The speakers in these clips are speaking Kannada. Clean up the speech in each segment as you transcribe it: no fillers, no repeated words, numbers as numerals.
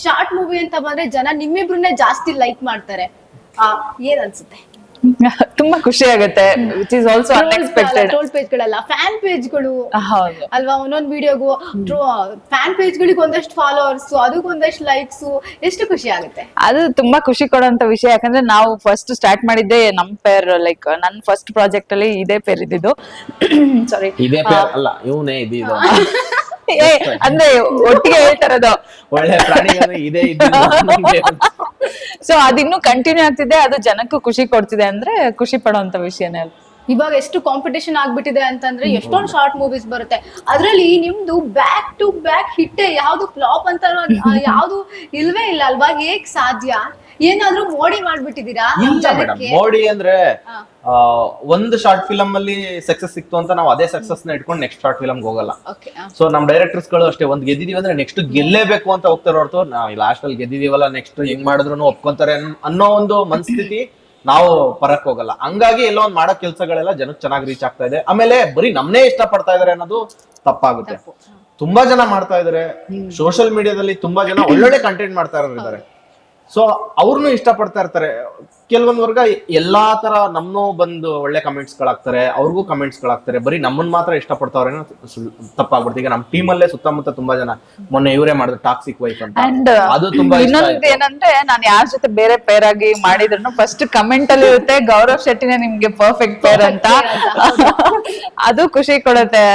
ಶಾರ್ಟ್ ಮೂವಿ ಅಂತ ಬಂದ್ರೆ ಜನ ನಿಮ್ಮಿಬ್ರನ್ನೇ ಜಾಸ್ತಿ ಲೈಕ್ ಮಾಡ್ತಾರೆ. ಏನ್ ಅನ್ಸುತ್ತೆ? ತುಂಬಾ ಖುಷಿ ಆಗುತ್ತೆ. Which is also unexpected. Troll ಪೇಜ್ಗಳೆಲ್ಲ ಫ್ಯಾನ್ ಪೇಜ್ಗಳು ಹೌದು ಅಲ್ವಾ? ಒಂದೊಂದ್ ವಿಡಿಯೋಗೂ ಫ್ಯಾನ್ ಪೇಜ್ಗಳಿಗೆ ಒಂದಷ್ಟು ಫಾಲೋವರ್ಸ್, ಅದಕ್ಕೆ ಒಂದಷ್ಟು ಲೈಕ್ಸ್, ಎಷ್ಟು ಖುಷಿ ಆಗುತ್ತೆ. ಅದು ತುಂಬಾ ಖುಷಿ ಕೊಡುವಂತ ವಿಷಯ. ಯಾಕಂದ್ರೆ ನಾವು ಫಸ್ಟ್ ಸ್ಟಾರ್ಟ್ ಮಾಡಿದ್ದೆ ನಮ್ ಪೇರ್, ಲೈಕ್ ನನ್ ಫಸ್ಟ್ ಪ್ರಾಜೆಕ್ಟ್ ಅಲ್ಲಿ ಇದೇ ಪೇರ್ ಇದ್ದಿದ್ದು. ಸಾರಿ, ಇದೇ ಪೇರ್ ಅಲ್ಲ, ಇವನೇ ಇದ್ದಿದ್ದು. ಅಂದ್ರೆ ಒಟ್ಟಿಗೆ ಹೇಳ್ತಾರದು, ಒಳ್ಳೆ ಪ್ರಾಣಿಗಳು ಇದೇ ಇದ್ದಿದ್ದು. ಸೊ ಅದಿನ್ನೂ ಕಂಟಿನ್ಯೂ ಆಗ್ತಿದೆ, ಅದು ಜನಕ್ಕೂ ಖುಷಿ ಕೊಡ್ತಿದೆ ಅಂದ್ರೆ ಖುಷಿ ಪಡುವಂತ ವಿಷಯನೇ ಅಲ್ಲ. ಇವಾಗ ಎಷ್ಟು ಕಾಂಪಿಟೇಷನ್ ಆಗ್ಬಿಟ್ಟಿದೆ ಅಂತಂದ್ರೆ ಎಷ್ಟೊಂದು ಶಾರ್ಟ್ ಮೂವೀಸ್ ಬರುತ್ತೆ. ಅದ್ರಲ್ಲಿ ನಿಮ್ದು ಬ್ಯಾಕ್ ಟು ಬ್ಯಾಕ್ ಹಿಟ್ಟೆ, ಯಾವ್ದು ಫ್ಲಾಪ್ ಅಂತ ಯಾವ್ದು ಇಲ್ವೇ ಇಲ್ಲ ಅಲ್ವಾ? ಹೇಗ್ ಸಾಧ್ಯ? ಏನಾದ್ರೂ ಮೋಡಿ ಮಾಡ್ಬಿಟ್ಟಿದೀರಾ? ಇಲ್ಲ ಮೇಡಮ್, ಮೋಡಿ ಅಂದ್ರೆ ಒಂದು ಶಾರ್ಟ್ ಫಿಲಮ್ ಅಲ್ಲಿ ಸಕ್ಸಸ್ ಸಿಕ್ತು ಅಂತ ನಾವು ಅದೇ ಸಕ್ಸಸ್ ನ ಇಟ್ಕೊಂಡು ನೆಕ್ಸ್ಟ್ ಶಾರ್ಟ್ ಫಿಲಮ್ ಹೋಗಲ್ಲ. ಸೊ ನಮ್ ಡೈರೆಕ್ಟರ್ಸ್ ಗಳು ಅಷ್ಟೇ, ಒಂದ್ ಗೆದ್ದಿದೀವಿ ಅಂದ್ರೆ ನೆಕ್ಸ್ಟ್ ಗೆಲ್ಲೇಬೇಕು ಅಂತ ಹೋಗ್ತಾರೆ ಹೊರತು ನಾವು ಲಾಸ್ಟ್ ಅಲ್ಲಿ ಗೆದ್ದಿದೀವಲ್ಲ ನೆಕ್ಸ್ಟ್ ಹೆಂಗ್ ಮಾಡಿದ್ರು ಒಪ್ಕೊಂತಾರೆ ಅನ್ನೋ ಒಂದು ಮನಸ್ಥಿತಿ ನಾವು ಪರಕ್ ಹೋಗಲ್ಲ. ಹಂಗಾಗಿ ಎಲ್ಲೋ ಒಂದ್ ಮಾಡೋ ಕೆಲ್ಸಗಳೆಲ್ಲ ಜನಕ್ಕೆ ಚೆನ್ನಾಗಿ ರೀಚ್ ಆಗ್ತಾ ಇದೆ. ಆಮೇಲೆ ಬರೀ ನಮ್ನೇ ಇಷ್ಟ ಪಡ್ತಾ ಇದಾರೆ ಅನ್ನೋದು ತಪ್ಪಾಗುತ್ತೆ. ತುಂಬಾ ಜನ ಮಾಡ್ತಾ ಇದಾರೆ, ಸೋಷಿಯಲ್ ಮೀಡಿಯಾದಲ್ಲಿ ತುಂಬಾ ಜನ ಒಳ್ಳೊಳ್ಳೆ ಕಂಟೆಂಟ್ ಮಾಡ್ತಾ ಇದ್ದಾರೆ. ಸೊ ಅವ್ರನ್ನು ಇಷ್ಟ ಪಡ್ತಾ ಇರ್ತಾರೆ. ಕೆಲವೊಂದ್ ವರ್ಗ ಎಲ್ಲಾ ತರ ನಮ್ನು ಬಂದು ಒಳ್ಳೆ ಕಮೆಂಟ್ಸ್ ಗಳಾಗ್ತಾರೆ, ಅವ್ರಿಗೂ ಕಮೆಂಟ್ಸ್ ಗಳಾಗ್ತಾರೆ. ಬರೀ ನಮ್ಮನ್ ಮಾತ್ರ ಇಷ್ಟ ಪಡ್ತಾವ್ರೆ ತಪ್ಪಾಗ್ಬಿಡ್ತು. ಈಗ ನಮ್ ಟೀಮ್ ಅಲ್ಲೇ ಸುತ್ತಮುತ್ತ ತುಂಬಾ ಜನ, ಮೊನ್ನೆ ಇವರೇ ಮಾಡಿದ್ರು ಟಾಕ್ಸಿಕ್ ವೈಫ್ ಅಂತ, ಅದು ತುಂಬಾ ಇನ್ನೊಂದು ಏನಂದ್ರೆ, ನಾನು ಯಾರ ಜೊತೆ ಬೇರೆ ಪೇರ್ ಆಗಿ ಮಾಡಿದ್ರು ಫಸ್ಟ್ ಕಮೆಂಟ್ ಅಲ್ಲಿ ಇರುತ್ತೆ ಗೌರವ್ ಶೆಟ್ಟಿನೇ ನಿಮ್ಗೆ ಪರ್ಫೆಕ್ಟ್ ಪೇರ್ ಅಂತ. ಅದು ಖುಷಿ ಕೊಡುತ್ತೆ.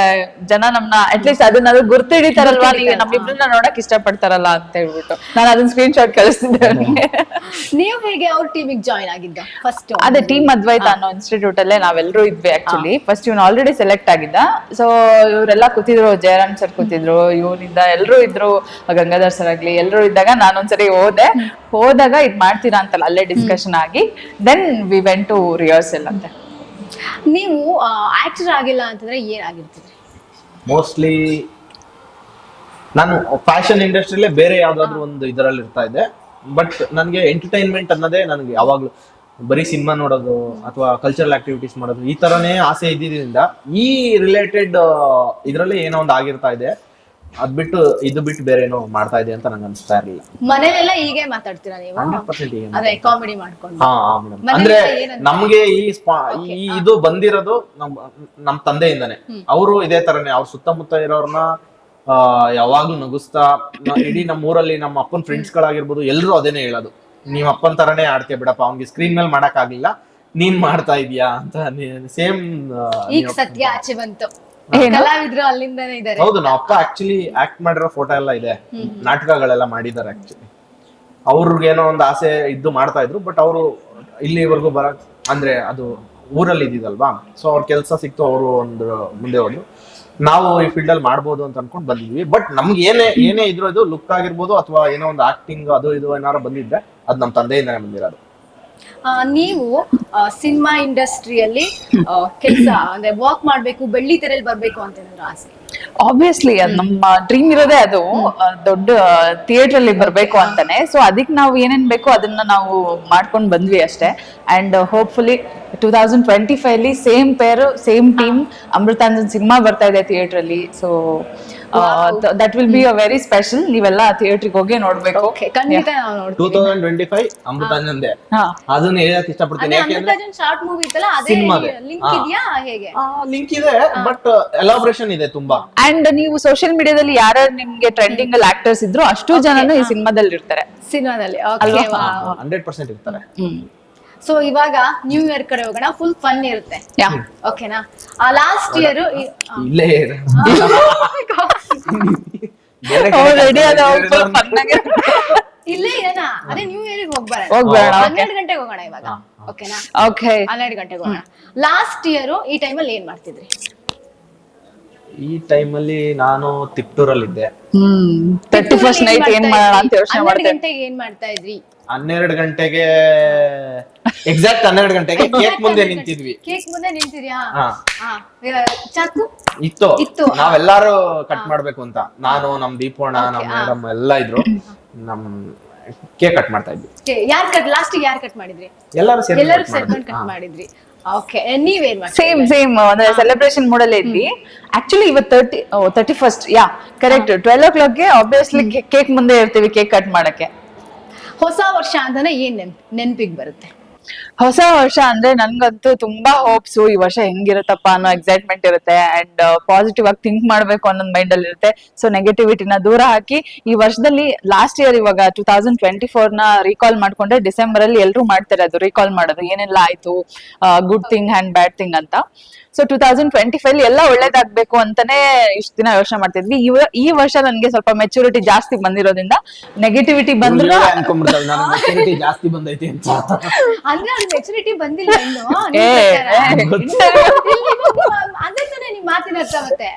ಜನ ನಮ್ನ ಅಟ್ಲೀಸ್ಟ್ ಅದನ್ನ ಗುರ್ತು ಹಿಡಿತಾರಲ್ವಾ, ನೀವು ನಮ್ಮಿಬ್ರನ್ನ ನೋಡಕ್ ಇಷ್ಟ ಪಡ್ತಾರಲ್ಲ ಅಂತ ಹೇಳ್ಬಿಟ್ಟು ನಾನು ಅದನ್ನ ಸ್ಕ್ರೀನ್ ಶಾಟ್ ಕಳಿಸ್ತಿದ್ದೆ. ನೀವು ಹೇಗೆ ಅವ್ರ ಟೀಮಿಗೆ ಜಾಯ್ನ್ ಆಗಿದ್ದ? ಫಸ್ಟ್ ಅದೇ ಟೀಮ್ ಅದ್ವೈತ ಅನ್ನೋ ಇನ್ಸ್ಟಿಟ್ಯೂಟ್ ಅಲ್ಲೇ ನಾವೆಲ್ಲರೂ ಇದ್ವಿ. ಆಕ್ಚುಲಿ ಫಸ್ಟ್ ಇವ್ನು ಆಲ್ರೆಡಿ ಸೆಲೆಕ್ಟ್ ಆಗಿದ್ದ. ಸೊ ಇವರೆಲ್ಲ ಕೂತಿದ್ರು, ಜಯರಾಮ್ ಸರ್ ಕೂತಿದ್ರು, ಇವನಿಂದ ಎಲ್ಲರೂ ಇದ್ರು, ಗಂಗಾಧರ್ ಸರ್ ಆಗ್ಲಿ ಎಲ್ಲರೂ ಇದ್ದಾಗ ನಾನೊಂದ್ಸರಿ ಹೋದಾಗ ಇದ್ ಮಾಡ್ತೀರಾ ಅಂತಲ್ಲ ಅಲ್ಲೇ ಡಿಸ್ಕಷನ್ ಆಗಿ then we went to rehearsal ಅಂತ. ನೀವು ಆಕ್ಟರ್ ಆಗಿಲ್ಲ ಅಂತಂದ್ರೆ ಏನಾಗಿರ್ತಿದ್ರಿ? ಮೋಸ್ಟ್ಲಿ ನಾನು ಫ್ಯಾಷನ್ ಇಂಡಸ್ಟ್ರಿಲೇ ಬೇರೆ ಯಾವ್ದಾದ್ರು ಒಂದು ಇದರಲ್ಲಿ ಇರ್ತಾ ಇದ್ದೆ. ಬಟ್ ನನಗೆ ಎಂಟರ್ಟೈನ್ಮೆಂಟ್ ಅನ್ನೋದೇ ನನಗೆ ಯಾವಾಗ್ಲೂ ಬರೀ ಸಿನಿಮಾ ನೋಡೋದು ಅಥವಾ ಕಲ್ಚರಲ್ ಆಕ್ಟಿವಿಟೀಸ್ ಮಾಡೋದು ಈ ತರನೇ ಆಸೆ ಇದ್ದಿದ್ದರಿಂದ ಈ ರಿಲೇಟೆಡ್ ಇದ್ರಲ್ಲಿ ಏನೋ ಒಂದು ಆಗಿರ್ತಾ ಇದೆ. ಅದ್ ಬಿಟ್ಟು ಇದು ಬಿಟ್ಟು ಬೇರೆ ಏನೋ ಮಾಡ್ತಾ ಇದೆ ಅಂತ ನಂಗೆ ಅನಿಸ್ತಾ ಇರ್ಲಿಲ್ಲ. ಮನೇಲೆಲ್ಲ ಹೀಗೆ ಮಾತಾಡ್ತೀರಾ ನೀವು? 100% ಅದೇ ಕಾಮಿಡಿ ಮಾಡ್ಕೊಂಡು. ಹಾ ಮೇಡಮ್, ಅಂದ್ರೆ ನಮ್ಗೆ ಈ ಇದು ಬಂದಿರೋದು ನಮ್ ತಂದೆಯಿಂದಾನೆ. ಅವರು ಇದೇ ತರನೇ ಅವ್ರ ಸುತ್ತಮುತ್ತ ಇರೋರ್ನ ಯಾವಾಗ್ಲೂ ನಗಿಸ್ತಾ, ಇಡೀ ನಮ್ಮ ಊರಲ್ಲಿ ನಮ್ಮ ಅಪ್ಪನ ಫ್ರೆಂಡ್ಸ್ ಗಳಾಗಿರ್ಬೋದು ಎಲ್ಲರೂ ಅದೇನೆ ಹೇಳೋದು, ನೀವ್ ಅಪ್ಪನ ತರನೇ ಆಡ್ತೀಯ ಬಿಡಪ್ಪ, ಅವ್ನಿಗೆ ಸ್ಕ್ರೀನ್ ಮೇಲೆ ಮಾಡಕ್ ಆಗ್ಲಿಲ್ಲ, ನೀನ್ ಮಾಡ್ತಾ ಇದೀಯಾ ಅಂತ. ಸೇಮ್ ಈಗ ಸತ್ಯ ಆಚೆ ಬಂತು, ಕಲಾವಿದ್ರು ಅಲ್ಲಿಂದಾನೇ ಇದಾರೆ. ಹೌದು, ನಮ್ಮ ಅಪ್ಪ ಆಕ್ಚುಲಿ ಆಕ್ಟ್ ಮಾಡಿರೋ ಫೋಟೋ ಎಲ್ಲ ಇದೆ, ನಾಟಕಗಳೆಲ್ಲ ಮಾಡಿದ್ದಾರೆ. ಆಕ್ಚುಲಿ ಅವ್ರಿಗೇನೋ ಒಂದು ಆಸೆ ಇದ್ದು ಮಾಡ್ತಾ ಇದ್ರು. ಬಟ್ ಅವರು ಇಲ್ಲಿವರೆಗೂ ಬರಕ್ ಅಂದ್ರೆ ಅದು ಊರಲ್ಲಿ ಇದ್ದಿದಲ್ವಾ, ಸೊ ಅವ್ರ ಕೆಲ್ಸ ಸಿಕ್ತು, ಅವರು ಒಂದು ಮುಂದೆ ಹೋದ್ರು. ನಾವು ಈ ಫೀಲ್ಡ್ ಅಲ್ಲಿ ಮಾಡ್ಬೋದು ಅಂತ ಅನ್ಕೊಂಡ್ ಬಂದಿದ್ವಿ. ಬಟ್ ನಮ್ಗೆ ಏನೇ ಇದ್ರು ಇದು ಲುಕ್ ಆಗಿರ್ಬೋದು ಅಥವಾ ಏನೋ ಒಂದು ಆಕ್ಟಿಂಗ್ ಅದು ಇದು ಏನಾರು ಬಂದಿದ್ರೆ ಅದು ನಮ್ಮ ತಂದೆಯಿಂದಾನೆ ಬಂದಿರೋದು. ನೀವು ಸಿನಿಮಾ ಇಂಡಸ್ಟ್ರಿಯಲ್ಲಿ ಕೆಲಸ ಅಂದ್ರೆ ವರ್ಕ್ ಮಾಡ್ಬೇಕು, ಬೆಳ್ಳಿ ತೆರೆಯಲ್ಲಿ ಬರ್ಬೇಕು ಅಂತ ಏನಾದ್ರು ಆಸೆ? ಆಬ್ವಿಯಸ್ಲಿ ಅದು ನಮ್ಮ ಡ್ರೀಮ್ ಇರೋದೇ, ಅದು ದೊಡ್ಡ ಥಿಯೇಟರ್ ಅಲ್ಲಿ ಬರ್ಬೇಕು ಅಂತಾನೆ. ಸೊ ಅದಕ್ಕೆ ನಾವು ಏನೇನ್ ಬೇಕೋ ಅದನ್ನ ನಾವು ಮಾಡ್ಕೊಂಡ್ ಬಂದ್ವಿ ಅಷ್ಟೇ. ಅಂಡ್ ಹೋಪ್ಫುಲಿ 2025 ಅಲ್ಲಿ same pair same team Amruthanjan cinema ಬರ್ತಾ ಇದೆ ಥಿಯೇಟರ್ ಅಲ್ಲಿ. So that will be a very special. ನೀವೆಲ್ಲ ಥಿಯೇಟರ್ಗೆ ಹೋಗಿ ನೋಡ್ಬೇಕು. ಖಂಡಿತ ನಾವು ನೋಡ್ತೀವಿ. 2025 ಅಮೃತಾಂಜನ್ದೇ ಅದನ್ನ ಹೇಳಕ್ ಇಷ್ಟಪಡ್ತೀನಿ. ಯಾಕೆಂದ್ರೆ ಶಾರ್ಟ್ ಮೂವಿ ಇತ್ತಲ್ಲ, ಅದೇ ಲಿಂಕ್ ಇದೆಯಾ? ಹೇಗೆ ಲಿಂಕ್ ಇದೆ, ಬಟ್ ಎಲಾಬ್ರೇಷನ್ ಇದೆ ತುಂಬಾ. ಅಂಡ್ ನೀವು ಸೋಷಿಯಲ್ ಮೀಡಿಯಾದಲ್ಲಿ ಯಾರ್ಯಾರು ನಿಮ್ಗೆ ಟ್ರೆಂಡಿಂಗ್ ಅಲ್ಲಿ ಆಕ್ಟರ್ಸ್ ಇದ್ರು ಅಷ್ಟು ಜನನು ಈ ಸಿನಿಮಾದಲ್ಲಿ ಇರ್ತಾರೆ. ಸಿನಿಮಾದಲ್ಲಿ 100% ಇರ್ತಾರೆ. ಸೊ ಇವಾಗ ನ್ಯೂ ಇಯರ್ ಕಡೆ ಹೋಗೋಣ, ಫುಲ್ ಫನ್ ಇರುತ್ತೆ. ಓಕೆನಾ? ಲಾಸ್ಟ್ ಇಯರ್ ಇಲ್ಲೇ ಇಲ್ಲೇ ಇರೋಣ, ಅದೇ ನ್ಯೂ ಇಯರ್ ಹೋಗ್ಬಾರ. 12 ಗಂಟೆಗೆ ಹೋಗೋಣ ಇವಾಗ. ಓಕೆನಾ? 12 ಗಂಟೆಗೆ ಹೋಗೋಣ. ಲಾಸ್ಟ್ ಇಯರ್ ಈ ಟೈಮಲ್ಲಿ ಏನ್ ಮಾಡ್ತಿದ್ರಿ? ಈ ಟೈಮಲ್ಲಿ ನಾನು ತಿಪ್ಟೂರಲ್ಲಿದ್ದೆ. 31st ನೈಟ್ ಏನ್ ಮಾಡೋಣ ಅಂತ ಯೋಚನೆ 12 ಗಂಟೆಗೆ ಏನ್ ಮಾಡ್ತಾ ಇದ್ರಿ? 12 ಗಂಟೆಗೆ ಎಕ್ಸಾಕ್ಟ್ 12 ಗಂಟೆಗೆ ಕೇಕ್ ಮುಂದೆ ನಿಂತಿದ್ವಿ. ಕೇಕ್ ಮುಂದೆ ನಿಂತಿದ್ಯಾ? ಚಾಕು ಇತ್ತು, ನಾವೆಲ್ಲಾರು ಕಟ್ ಮಾಡ್ಬೇಕು ಅಂತ. ನಾನು ನಮ್ ದೀಪೋಣ, ನಮ್ ಮೇಡಮ್ ಎಲ್ಲ ಇದ್ರು. ನಮ್ ಕೇಕ್ ಕಟ್ ಮಾಡ್ತಾ ಇದ್ವಿ. ಲಾಸ್ಟ್ ಯಾರು ಕಟ್ ಮಾಡಿದ್ರಿ? ಎಲ್ಲರೂ ಸೇರ್ಕೊಂಡು ಕಟ್ ಮಾಡಿದ್ರಿ. ಓಕೆ ನೀವೇನ್ ಮಾಡಿ ಸೇಮ್ ಅಂದ್ರೆ ಸೆಲೆಬ್ರೇಷನ್ ಮೂಡಲ್ಲೇ ಇದ್ವಿ. ಆಕ್ಚುಲಿ ಇವತ್ತು 31st ಕರೆಕ್ಟ್ 12 o'clockಗೆ ಆಬ್ವಿಯಸ್ಲಿ ಕೇಕ್ ಮುಂದೆ ಇರ್ತೀವಿ ಕೇಕ್ ಕಟ್ ಮಾಡಕ್ಕೆ. ಹೊಸ ವರ್ಷ ಅಂತಾನೆ ಏನ್ ನೆನ್ಪಿಗೆ ಬರುತ್ತೆ? ಹೊಸ ವರ್ಷ ಅಂದ್ರೆ ನನ್ಗಂತೂ ತುಂಬಾ ಹೋಪ್ಸು, ಈ ವರ್ಷ ಹೆಂಗಿರುತ್ತಪ್ಪ ಅನ್ನೋ ಎಕ್ಸೈಟ್ಮೆಂಟ್ ಇರುತ್ತೆ ಅಂಡ್ ಪಾಸಿಟಿವ್ ಆಗಿ ಥಿಂಕ್ ಮಾಡ್ಬೇಕು ಅನ್ನೋದು ಮೈಂಡ್ ಅಲ್ಲಿ ಇರುತ್ತೆ. ಸೊ ನೆಗೆಟಿವಿಟಿನ ದೂರ ಹಾಕಿ ಈ ವರ್ಷದಲ್ಲಿ ಲಾಸ್ಟ್ ಇಯರ್ ಇವಾಗ 2024 ನ ರೀಕಾಲ್ ಮಾಡ್ಕೊಂಡ್ರೆ ಡಿಸೆಂಬರ್ ಅಲ್ಲಿ ಎಲ್ಲರೂ ಮಾಡ್ತಾರೆ ಅದು ರೀಕಾಲ್ ಮಾಡೋದು ಏನೆಲ್ಲ ಆಯ್ತು good thing and bad thing ಅಂತ. ಸೊ 2025 ಎಲ್ಲ ಒಳ್ಳೇದಾಗ್ಬೇಕು ಅಂತಾನೆ ಇಷ್ಟ ದಿನ ಯೋಚನೆ ಮಾಡ್ತಿದ್ವಿ. ಈ ವರ್ಷ ನನ್ಗೆ ಸ್ವಲ್ಪ ಮೆಚುರಿಟಿ ಜಾಸ್ತಿ ಬಂದಿರೋದ್ರಿಂದ ನೆಗೆಟಿವಿಟಿ ಬಂದ್ರು ಅನ್ಕೊಂಡ್ಬಿಡ್ತಾವೆ ನಾನು maturity ಜಾಸ್ತಿ ಬಂದೈತಿ ಅಂತ. ಅಂದ್ರೆ ಅವ್ರ ಮೆಚುರಿಟಿ ಬಂದಿಲ್ಲ ಇನ್ನು ಅದೇ ತಾನೇ ನಿಮ್ ಮಾತಿನ ಅರ್ಥ ಮತ್ತೆ.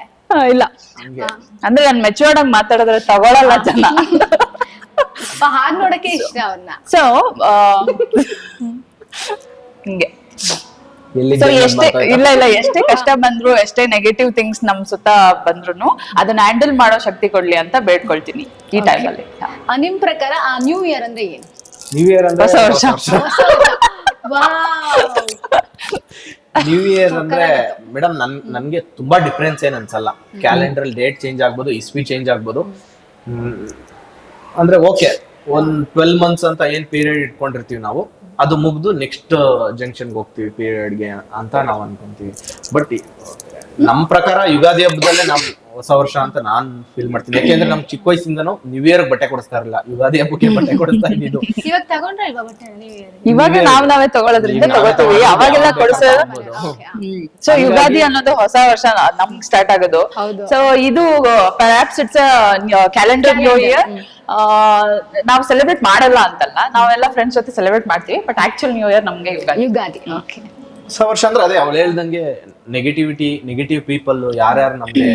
ಇಲ್ಲ ಅಂದ್ರೆ ನಾನ್ ಮೆಚೂರ್ಡ್ ಆಗಿ ಮಾತಾಡಿದ್ರೆ ತಗೊಳಲ್ಲ ಜನ. ಹಾಗೆ ನೋಡಕ್ಕೆ ಇಷ್ಟ ಅವ್ರನ್ನ. ಸೊ ಹಿಂಗೆ ಸೊ ಎಷ್ಟೇ ಕಷ್ಟ ಬಂದ್ರು ಎಷ್ಟೇ ನೆಗೆಟಿವ್ ಥಿಂಗ್ಸ್ ನಮ್ ಸುತ್ತ ಬಂದ್ರು ಅದನ್ನ ಹ್ಯಾಂಡಲ್ ಮಾಡೋ ಶಕ್ತಿ ಕೊಡ್ಲಿ ಅಂತ ಬೇಡ್ಕೊಳ್ತೀನಿ ಈ ಟೈಮಲ್ಲಿ. ನಿಮ್ ಪ್ರಕಾರ ಆ ನ್ಯೂ ಇಯರ್ ಅಂದ್ರೆ ಏನು? ನ್ಯೂ ಇಯರ್ ಅಂದ್ರೆ ಹೊಸ ವರ್ಷ. ನ್ಯೂ ಇಯರ್ ಅಂದ್ರೆ ಮೇಡಮ್ ನನ್ಗೆ ತುಂಬಾ ಡಿಫ್ರೆನ್ಸ್ ಏನ್ ಅನ್ಸಲ್ಲ. ಕ್ಯಾಲೆಂಡರ್ ಡೇಟ್ ಚೇಂಜ್ ಆಗ್ಬೋದು, ಇಸ್ವಿ ಚೇಂಜ್ ಆಗ್ಬೋದು. ಅಂದ್ರೆ ಓಕೆ ಒಂದ್ 12 months ಅಂತ ಏನ್ ಪೀರಿಯಡ್ ಇಟ್ಕೊಂಡಿರ್ತೀವಿ ನಾವು, ಅದು ಮುಗ್ದು ನೆಕ್ಸ್ಟ್ ಜಂಕ್ಷನ್ಗೆ ಹೋಗ್ತೀವಿ ಪೀರಿಯಡ್ಗೆ ಅಂತ ನಾವ್ ಅನ್ಕೊಂತೀವಿ. ಬಟ್ ನಮ್ ಪ್ರಕಾರ ಯುಗಾದಿ ಹಬ್ಬದಲ್ಲೇ ನಾವ್ ಹೊಸ ವರ್ಷ ಅಂತ ನಾನ್ ಫೀಲ್ ಮಾಡ್ತೀನಿ. ಯಾಕೆಂದ್ರೆ ನಮ್ ಚಿಕ್ಕ ವಯಸ್ಸಿಂದನೂ ನ್ಯೂ ಇಯರ್ ಬಟ್ಟೆ ಕೊಡಿಸ್ತಾ ಇರಲಿಲ್ಲ, ಯುಗಾದಿ ಹಬ್ಬಕ್ಕೆ ಬಟ್ಟೆ ಕೊಡಿಸ್ತಾ ಇದ್ದಿದ್ದು. ಇವಾಗ ತಗೊಂಡ್ರೆ ಇವಾಗ ಬಟ್ಟೆ ನ್ಯೂ ಇಯರ್ ಇವಾಗ ನಾವೇ ತಗೊಳ್ಳೋದ್ರಿಂದ ತಗೋತೀವಿ, ಅವಾಗೆಲ್ಲ ಕೊಡಿಸೋದು. ಸೊ ಯುಗಾದಿ ಅನ್ನೋದು ಹೊಸ ವರ್ಷ ನಮ್ಗ್ ಸ್ಟಾರ್ಟ್ ಆಗೋದು. ಸೊ ಇದು perhaps it's calendar new year. ನಾವು ಸೆಲೆಬ್ರೇಟ್ ಮಾಡಲ್ಲ ಅಂತಲ್ಲ, ನಾವೆಲ್ಲ ಫ್ರೆಂಡ್ಸ್ ಜೊತೆ ಸೆಲೆಬ್ರೇಟ್ ಮಾಡ್ತೀವಿ. ಬಟ್ ಆಕ್ಚುಲ್ ನ್ಯೂ ಇಯರ್ ನಮ್ಗೆ ಯುಗಾದಿ. ಓಕೆ ಹೊಸ ವರ್ಷ ಅಂದ್ರೆ ಅದೇ ಅವ್ಳು ಹೇಳ್ದಂಗೆ ನೆಗೆಟಿವ್ ಪೀಪಲ್ ಯಾರ್ಯಾರು ನಮ್ಗೆ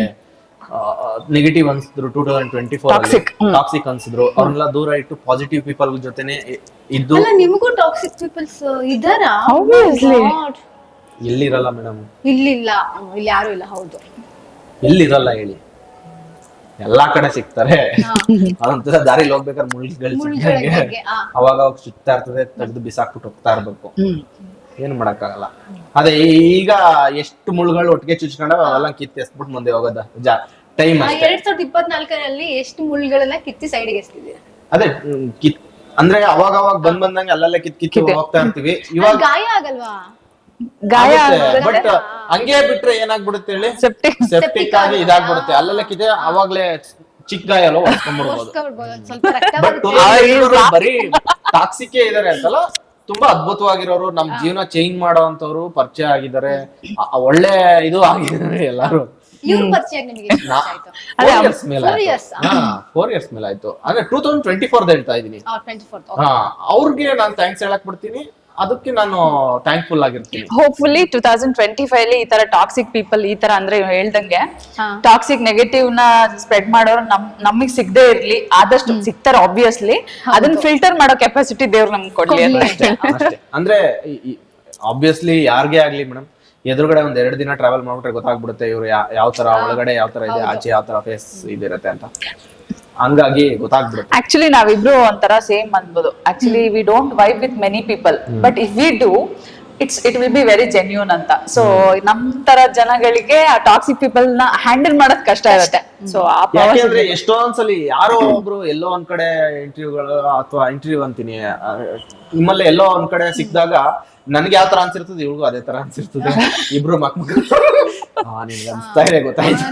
ನೆಗೆಟಿವ್ ಅನ್ಸಿದ್ರು 2024 ಟಾಕ್ಸಿಕ್ ಅನ್ಸಿದ್ರು ಅವ್ರನ್ನೆಲ್ಲ ದೂರ ಇಟ್ಟು ಪಾಸಿಟಿವ್ ಪೀಪಲ್ ಜೊತೆನೆ ಇದ್ದು. ಅಲ್ಲ ನಿಮಗೂ ಟಾಕ್ಸಿಕ್ ಪೀಪಲ್ಸ್ ಇದ್ದಾರಾ? ಎಲ್ಲಿರಲ್ಲ ಮೇಡಮ್, ಇಲ್ಲಿಲ್ಲ, ಇಲ್ಲಿ ಯಾರು ಇಲ್ಲ. ಹೌದು, ಎಲ್ಲಿರಲ್ಲ ಹೇಳಿ, ಎಲ್ಲಾ ಕಡೆ ಸಿಗ್ತಾರೆ. ಅದಂತ ದಾರಿಲಿ ಹೋಗ್ಬೇಕಾದ್ರೆ ಮುಳ್ಳುಗಳಿಗೆ ಅವಾಗ ಸಿಗ್ತಾ ಇರ್ತದೆ, ತೆಗೆದು ಬಿಸಾಕ್ಬಿಟ್ಟು ಹೋಗ್ತಾ ಇರ್ಬೇಕು, ಏನ್ ಮಾಡಕ್ಕಾಗಲ್ಲ. ಅದೇ ಈಗ ಎಷ್ಟು ಮುಳ್ಳುಗಳು ಒಟ್ಟಿಗೆ ಚುಚ್ಕೊಂಡ ಅವೆಲ್ಲ ಕಿತ್ತಿ ಎಸ್ಬಿಟ್ಟು ಮುಂದೆ ಹೋಗೋದ ಟೈಮ್. 2024ರಲ್ಲಿ ಎಷ್ಟು ಮುಳ್ಳುಗಳನ್ನ ಕಿತ್ತಿ ಸೈಡ್ಗೆ ಎಸ್ತಿದ್ದೀರಾ? ಅದೇ ಅಂದ್ರೆ ಅವಾಗ ಬಂದಂಗೆ ಅಲ್ಲೆಲ್ಲ ಕಿತ್ತಿ ಹೋಗ್ತಾ ಇರ್ತೀವಿ. ಇವಾಗ ಗಾಯ ಆಗಲ್ವಾ? ಗಾಯ ಬಟ್ ಹಂಗೆ ಬಿಟ್ರೆ ಏನಾಗ್ಬಿಡುತ್ತೆ ಹೇಳಿ, ಸೆಪ್ಟಿಕ್ ಆಗಿ ಇದಾಗ್ಬಿಡುತ್ತೆ. ಅಲ್ಲೆಲ್ಲ ಕಿತ್ತೆ ಅವಾಗ್ಲೇ ಚಿಕ್ಕ ಗಾಯ ಎಲ್ಲ ಹೊಡ್ಕೊಂಡ್ಬಿಡ್ಬೋದು. ಸ್ವಲ್ಪ ರಕ್ತ ಬಟ್ ಬರೀ ಟಾಕ್ಸಿಕ್ ಇದಾರೆ ಅಂತಲ್ಲ, ತುಂಬಾ ಅದ್ಭುತವಾಗಿರೋರು, ನಮ್ ಜೀವನ ಚೇಂಜ್ ಮಾಡೋಂತವ್ರು ಪರಿಚಯ ಆಗಿದ್ದಾರೆ, ಒಳ್ಳೆ ಇದು ಆಗಿದ್ದಾರೆ ಎಲ್ಲಾರು. ಇವ್ರ ಪರಿಚಯ ನಿಮಗೆ 4 years ಮೇಲೆ 4 years ಮೇಲೆ ಆಯ್ತು. ಅಂದ್ರೆ 2024 ಹೇಳ್ತಾ ಇದೀನಿ. ಅವ್ರಿಗೆ ನಾನ್ ಥ್ಯಾಂಕ್ಸ್ ಹೇಳಕ್ ಬಿಡ್ತೀನಿ, ಅದಕ್ಕೆ ನಾನು ಥ್ಯಾಂಕ್ಫುಲ್ ಆಗಿರ್ತೀನಿ. ಹೋಪ್ಫುಲಿ 2025 ಈ ತರ ಟಾಕ್ಸಿಕ್ ಪೀಪಲ್ ಈ ತರ ಅಂದ್ರೆ ಹೇಳ್ದಂಗೆ ಟಾಕ್ಸಿಕ್ ನೆಗೆಟಿವ್ ನ ಸ್ಪ್ರೆಡ್ ಮಾಡೋರು ನಮಗ್ ಸಿಗದೆ ಇರ್ಲಿ, ಆದಷ್ಟು ಸಿಗ್ತಾರೆ ಆಬ್ವಿಯಸ್ಲಿ. ಅದನ್ನ ಫಿಲ್ಟರ್ ಮಾಡೋ ಕೆಪಾಸಿಟಿ ದೇವ್ರು ನಮ್ಗೆ ಕೊಡ್ಲಿ ಅಷ್ಟೇ. ಅಂದ್ರೆ ಆಬ್ವಿಯಸ್ಲಿ ಯಾರಿಗೇ ಆಗ್ಲಿ ಮೇಡಮ್, ಎದುರುಗಡೆ ಒಂದ್ 2 ದಿನ ಟ್ರಾವೆಲ್ ಮಾಡ್ಬಿಟ್ರೆ ಗೊತ್ತಾಗ್ಬಿಡುತ್ತೆ ಇವ್ರು ಯಾವ ತರ ಒಳಗಡೆ ಯಾವ ತರ ಇದೆ, ಆಚೆ ಯಾವ ತರ ಫೇಸ್ ಇದಿರುತ್ತೆ ಅಂತ. ಹಂಗಾಗಿ ಗೊತ್ತಾಗ್ಬಿಡುತ್ತೆ. ಆಕ್ಚುಲಿ ನಾವಿಬ್ರು ಒಂಥರ ಸೇಮ್ ಅನ್ಬೋದು. Actually we don't vibe with many people, but if we do it will be very genuine ಅಂತ. ಸೊ ನಮ್ ತರ ಜನಗಳಿಗೆ ಆ ಟಾಕ್ಸಿಕ್ ಪೀಪಲ್ ನ ಹ್ಯಾಂಡಲ್ ಮಾಡೋದ್ ಕಷ್ಟ ಇರುತ್ತೆ. ಸೊ ಯಾಕೆಂದ್ರೆ ಎಷ್ಟೊಂದ್ಸಲಿ ಯಾರೋ ಒಬ್ರು ಎಲ್ಲೋ ಒಂದ್ ಕಡೆ ಇಂಟರ್ವ್ಯೂಗಳು ಅಥವಾ ಇಂಟರ್ವ್ಯೂ ಅಂತೀನಿ ನಿಮ್ಮಲ್ಲಿ ಎಲ್ಲೋ ಒಂದ್ ಕಡೆ ಸಿಕ್ಕಿದಾಗ ನನ್ಗೆ ಯಾವ ತರ ಅನ್ಸಿರ್ತದೆ, ಇವ್ರಿಗೂ ಅದೇ ತರ ಅನ್ಸಿರ್ತದೆ. ಇಬ್ರು ನಿನ್ಗೆ ಅನ್ಸ್ತಾ ಇದೆ, ಗೊತ್ತಾಯ್ತು.